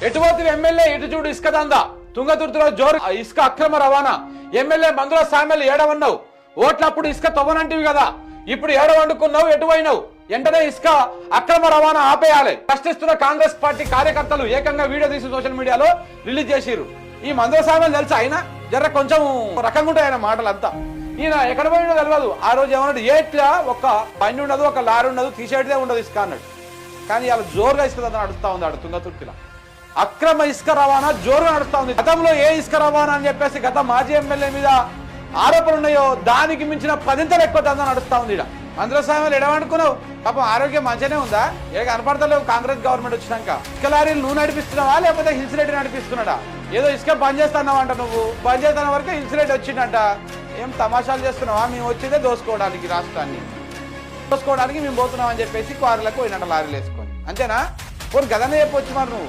ఎటుపోతే MLA ఇటు చూడు ఇసుక దందా తుంగతుర్తిలో జోరు ఇసుక అక్రమ రవాణా ఎమ్మెల్యే మందుల సామెలు ఏడవన్నావు ఓట్లప్పుడు ఇసుక తవ్వనంటివి కదా ఇప్పుడు ఏడ వండుకున్నావు ఎటువైనావు వెంటనే ఇసుక అక్రమ రవాణా ఆపేయాలి ప్రశ్నిస్తున్న కాంగ్రెస్ పార్టీ కార్యకర్తలు ఏకంగా వీడియో తీసి సోషల్ మీడియాలో రిలీజ్ చేసిరు ఈ మందుల సామెలు తెలుసా ఆయన జర కొంచెం రకంగా ఉంటాయి ఆయన మాటలంతా ఈయన ఎక్కడ పోయినో తెలియదు ఆ రోజు ఏమన్నాడు ఏట్లా ఒక బండి ఉండదు ఒక లారీ ఉండదు తీసేటిదే ఉండదు ఇసుక అన్నాడు కానీ ఇలా జోరుగా ఇసుక దందా నడుస్తా ఉంది ఆడ తుంగతుర్తిలో అక్రమ ఇసుక రవాణా జోరుగా నడుస్తా ఉంది గతంలో ఏ ఇసుక రవాణా అని చెప్పేసి గత మాజీ ఎమ్మెల్యే మీద ఆరోపణలు ఉన్నాయో దానికి మించిన 10 ఎక్కువ దందా నడుస్తా ఉంది ఇక్కడ మందుల సామెలు ఎడవనుకున్నావు పాపం ఆరోగ్యం మంచిగానే ఉందా ఏ కనపడతలేవు కాంగ్రెస్ గవర్నమెంట్ వచ్చినాక ఇసుక లారీలు నువ్వు నడిపిస్తున్నావా లేకపోతే హిల్స్ రెడ్డి నడిపిస్తున్నాడా ఏదో ఇసుక బంద్ చేస్తున్నావంట నువ్వు బంద్ చేస్తున్న వరకు హిల్స్ రెడ్డి వచ్చిందంట ఏం తమాషాలు చేస్తున్నావా మేము వచ్చేదే దోసుకోవడానికి రాష్ట్రాన్ని దోసుకోవడానికి మేము పోతున్నాం అని చెప్పేసి క్వారీలకు పోయినట్టు లారీలు వేసుకొని అంతేనా పోనీ గదనే చెప్పొచ్చు మరి నువ్వు